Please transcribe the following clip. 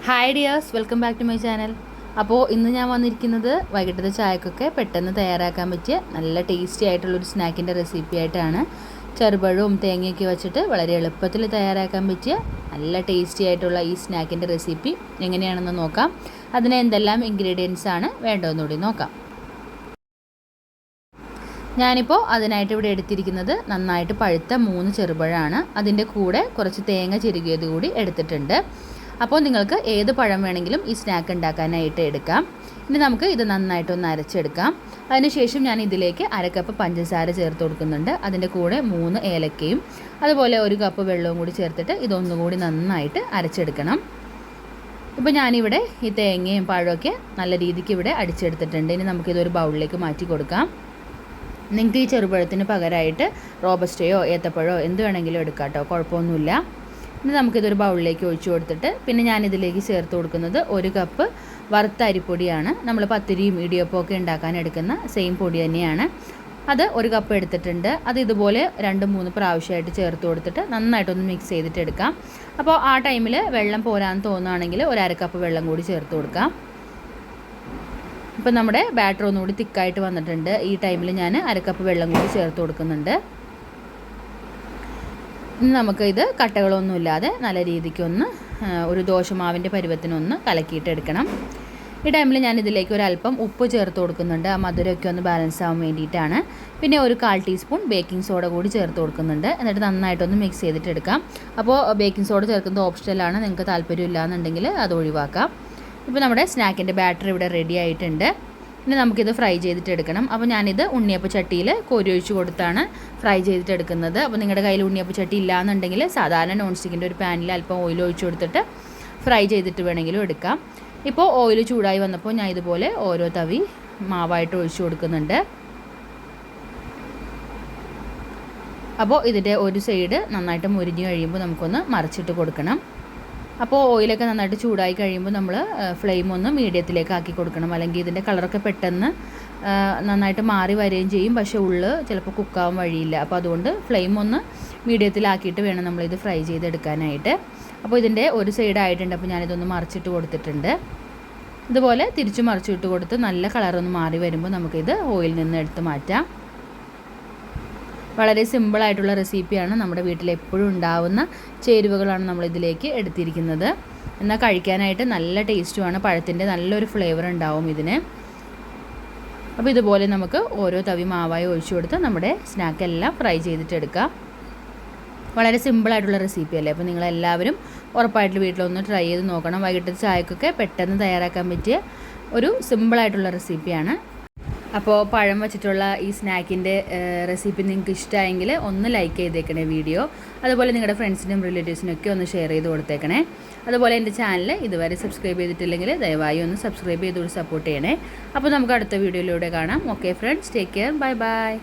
Hi dears, welcome back to my channel. അപ്പോൾ ഇന്ന് ഞാൻ വന്നിരിക്കുന്നത് വൈകിട്ടത്തെ ചായക്കൊക്കെ പെട്ടെന്ന് തയ്യാറാക്കാൻ പറ്റിയ നല്ല ടേസ്റ്റി ആയിട്ടുള്ളൊരു സ്നാക്കിൻ്റെ റെസിപ്പി ആയിട്ടാണ്. ചെറുപഴവും തേങ്ങയൊക്കെ വെച്ചിട്ട് വളരെ എളുപ്പത്തിൽ തയ്യാറാക്കാൻ പറ്റിയ നല്ല ടേസ്റ്റി ആയിട്ടുള്ള ഈ സ്നാക്കിൻ്റെ റെസിപ്പി എങ്ങനെയാണെന്ന് നോക്കാം. അതിന് എന്തെല്ലാം ഇൻഗ്രീഡിയൻസ് ആണ് വേണ്ടതെന്നുകൂടി നോക്കാം. ഞാനിപ്പോൾ അതിനായിട്ട് ഇവിടെ എടുത്തിരിക്കുന്നത് നന്നായിട്ട് പഴുത്ത 3 ചെറുപഴമാണ്. അതിൻ്റെ കൂടെ കുറച്ച് തേങ്ങ ചിരുകിയത് കൂടി എടുത്തിട്ടുണ്ട്. അപ്പോൾ നിങ്ങൾക്ക് ഏത് പഴം വേണമെങ്കിലും ഈ സ്നാക്ക് ഉണ്ടാക്കാനായിട്ട് എടുക്കാം. ഇനി നമുക്ക് ഇത് നന്നായിട്ടൊന്ന് അരച്ചെടുക്കാം. അതിനുശേഷം ഞാൻ ഇതിലേക്ക് 1/2 കപ്പ് പഞ്ചസാര ചേർത്ത് കൊടുക്കുന്നുണ്ട്. അതിൻ്റെ കൂടെ 3 ഏലക്കയും അതുപോലെ 1 കപ്പ് വെള്ളവും കൂടി ചേർത്തിട്ട് ഇതൊന്നുകൂടി നന്നായിട്ട് അരച്ചെടുക്കണം. ഇപ്പോൾ ഞാനിവിടെ ഈ തേങ്ങയും പഴമൊക്കെ നല്ല രീതിക്ക് ഇവിടെ അടിച്ചെടുത്തിട്ടുണ്ട്. ഇനി നമുക്കിതൊരു ബൗളിലേക്ക് മാറ്റി കൊടുക്കാം. നിങ്ങൾക്ക് ഈ ചെറുപഴത്തിന് പകരമായിട്ട് റോബസ്റ്റയോ ഏത്തപ്പഴമോ എന്ത് വേണമെങ്കിലും എടുക്കാം കേട്ടോ, കുഴപ്പമൊന്നുമില്ല. ഇനി നമുക്കിതൊരു ബൗളിലേക്ക് ഒഴിച്ചു കൊടുത്തിട്ട് പിന്നെ ഞാനിതിലേക്ക് ചേർത്ത് കൊടുക്കുന്നത് 1 കപ്പ് വറുത്ത അരിപ്പൊടിയാണ്. നമ്മൾ പത്തിരിയും ഇടിയപ്പവും ഒക്കെ ഉണ്ടാക്കാൻ എടുക്കുന്ന സെയിം പൊടി തന്നെയാണ്. അത് 1 കപ്പ് എടുത്തിട്ടുണ്ട്. അത് ഇതുപോലെ 2-3 പ്രാവശ്യമായിട്ട് ചേർത്ത് കൊടുത്തിട്ട് നന്നായിട്ടൊന്ന് മിക്സ് ചെയ്തിട്ട് എടുക്കാം. അപ്പോൾ ആ ടൈമിൽ വെള്ളം പോരാന്ന് തോന്നുകയാണെങ്കിൽ 1/2 കപ്പ് വെള്ളം കൂടി ചേർത്ത് കൊടുക്കാം. ഇപ്പം നമ്മുടെ ബാറ്റർ ഒന്നുകൂടി തിക്കായിട്ട് വന്നിട്ടുണ്ട്. ഈ ടൈമിൽ ഞാൻ 1/2 കപ്പ് വെള്ളം കൂടി ചേർത്ത് കൊടുക്കുന്നുണ്ട്. ഇനി നമുക്കിത് കട്ടകളൊന്നുമില്ലാതെ നല്ല രീതിക്കൊന്ന് ഒരു ദോശമാവിൻ്റെ പരുവത്തിനൊന്ന് കലക്കിയിട്ട് എടുക്കണം. ഈ ടൈമിൽ ഞാൻ ഇതിലേക്ക് ഒരല്പം ഉപ്പ് ചേർത്ത് കൊടുക്കുന്നുണ്ട്. ആ മധുരമൊക്കെ ഒന്ന് ബാലൻസ് ആവാൻ വേണ്ടിയിട്ടാണ്. പിന്നെ ഒരു 1/4 ടീസ്പൂൺ ബേക്കിംഗ് സോഡ കൂടി ചേർത്ത് കൊടുക്കുന്നുണ്ട്. എന്നിട്ട് നന്നായിട്ടൊന്ന് മിക്സ് ചെയ്തിട്ട് എടുക്കാം. അപ്പോൾ ബേക്കിംഗ് സോഡ ചേർക്കുന്നത് ഓപ്ഷണലാണ്. നിങ്ങൾക്ക് താല്പര്യമില്ല എന്നുണ്ടെങ്കിൽ അത് ഒഴിവാക്കാം. ഇപ്പോൾ നമ്മുടെ സ്നാക്കിൻ്റെ ബാറ്റർ ഇവിടെ റെഡി ആയിട്ടുണ്ട്. ഇനി നമുക്കിത് ഫ്രൈ ചെയ്തിട്ട് എടുക്കണം. അപ്പോൾ ഞാനിത് ഉണ്ണിയപ്പ ചട്ടിയിൽ കോരി ഒഴിച്ച് കൊടുത്താണ് ഫ്രൈ ചെയ്തിട്ട് എടുക്കുന്നത്. അപ്പോൾ നിങ്ങളുടെ കയ്യിൽ ഉണ്ണിയപ്പ ചട്ടി ഇല്ല എന്നുണ്ടെങ്കിൽ സാധാരണ നോൺ സ്റ്റിക്കിൻ്റെ ഒരു പാനിൽ അല്പം ഓയിൽ ഒഴിച്ച് കൊടുത്തിട്ട് ഫ്രൈ ചെയ്തിട്ട് വേണമെങ്കിലും എടുക്കാം. ഇപ്പോൾ ഓയിൽ ചൂടായി വന്നപ്പോൾ ഞാൻ ഇതുപോലെ ഓരോ തവി മാവായിട്ട് ഒഴിച്ച് കൊടുക്കുന്നുണ്ട്. അപ്പോൾ ഇതിൻ്റെ ഒരു സൈഡ് നന്നായിട്ട് മുരിഞ്ഞ് കഴിയുമ്പോൾ നമുക്കൊന്ന് മറിച്ചിട്ട് കൊടുക്കണം. അപ്പോൾ ഓയിലൊക്കെ നന്നായിട്ട് ചൂടായി കഴിയുമ്പോൾ നമ്മൾ ഫ്ലെയിം ഒന്ന് മീഡിയത്തിലേക്ക് ആക്കി കൊടുക്കണം. അല്ലെങ്കിൽ ഇതിൻ്റെ കളറൊക്കെ പെട്ടെന്ന് നന്നായിട്ട് മാറി വരികയും ചെയ്യും. പക്ഷേ ഉള്ളിൽ ചിലപ്പോൾ കുക്കാവാൻ വഴിയില്ല. അപ്പോൾ അതുകൊണ്ട് ഫ്ലെയിം ഒന്ന് മീഡിയത്തിലാക്കിയിട്ട് വേണം നമ്മളിത് ഫ്രൈ ചെയ്തെടുക്കാനായിട്ട്. അപ്പോൾ ഇതിൻ്റെ ഒരു സൈഡ് ആയിട്ടുണ്ട്. അപ്പോൾ ഞാനിതൊന്ന് മറിച്ചിട്ട് കൊടുത്തിട്ടുണ്ട്. ഇതുപോലെ തിരിച്ച് മറിച്ചിട്ട് കൊടുത്ത് നല്ല കളറൊന്ന് മാറി വരുമ്പോൾ നമുക്കിത് ഓയിലിൽ നിന്ന് എടുത്ത് മാറ്റാം. വളരെ സിമ്പിളായിട്ടുള്ള റെസിപ്പിയാണ്. നമ്മുടെ വീട്ടിൽ എപ്പോഴും ഉണ്ടാവുന്ന ചേരുവകളാണ് നമ്മളിതിലേക്ക് എടുത്തിരിക്കുന്നത്. എന്നാൽ കഴിക്കാനായിട്ട് നല്ല ടേസ്റ്റുമാണ്. പഴത്തിൻ്റെ നല്ലൊരു ഫ്ലേവർ ഉണ്ടാവും ഇതിന്. അപ്പോൾ ഇതുപോലെ നമുക്ക് ഓരോ തവി മാവായി ഒഴിച്ചു കൊടുത്ത് നമ്മുടെ സ്നാക്കെല്ലാം ഫ്രൈ ചെയ്തിട്ടെടുക്കാം. വളരെ സിമ്പിളായിട്ടുള്ള റെസിപ്പി അല്ലേ. അപ്പോൾ നിങ്ങളെല്ലാവരും ഉറപ്പായിട്ട് വീട്ടിലൊന്ന് ട്രൈ ചെയ്ത് നോക്കണം. വൈകിട്ടത്തെ ചായക്കൊക്കെ പെട്ടെന്ന് തയ്യാറാക്കാൻ പറ്റിയ ഒരു സിമ്പിളായിട്ടുള്ള റെസിപ്പിയാണ്. അപ്പോൾ പഴം വെച്ചിട്ടുള്ള ഈ സ്നാക്കിൻ്റെ റെസിപ്പി നിങ്ങൾക്ക് ഇഷ്ടമായെങ്കിൽ ഒന്ന് ലൈക്ക് ചെയ്തേക്കണേ വീഡിയോ. അതുപോലെ നിങ്ങളുടെ ഫ്രണ്ട്സിനും റിലേറ്റീവ്സിനൊക്കെ ഒന്ന് ഷെയർ ചെയ്ത് കൊടുത്തേക്കണേ. അതുപോലെ എൻ്റെ ചാനൽ ഇതുവരെ സബ്സ്ക്രൈബ് ചെയ്തിട്ടില്ലെങ്കിൽ ദയവായി ഒന്ന് സബ്സ്ക്രൈബ് ചെയ്തുകൊണ്ട് സപ്പോർട്ട് ചെയ്യണേ. അപ്പോൾ നമുക്ക് അടുത്ത വീഡിയോയിലൂടെ കാണാം. Okay friends, take care, bye bye.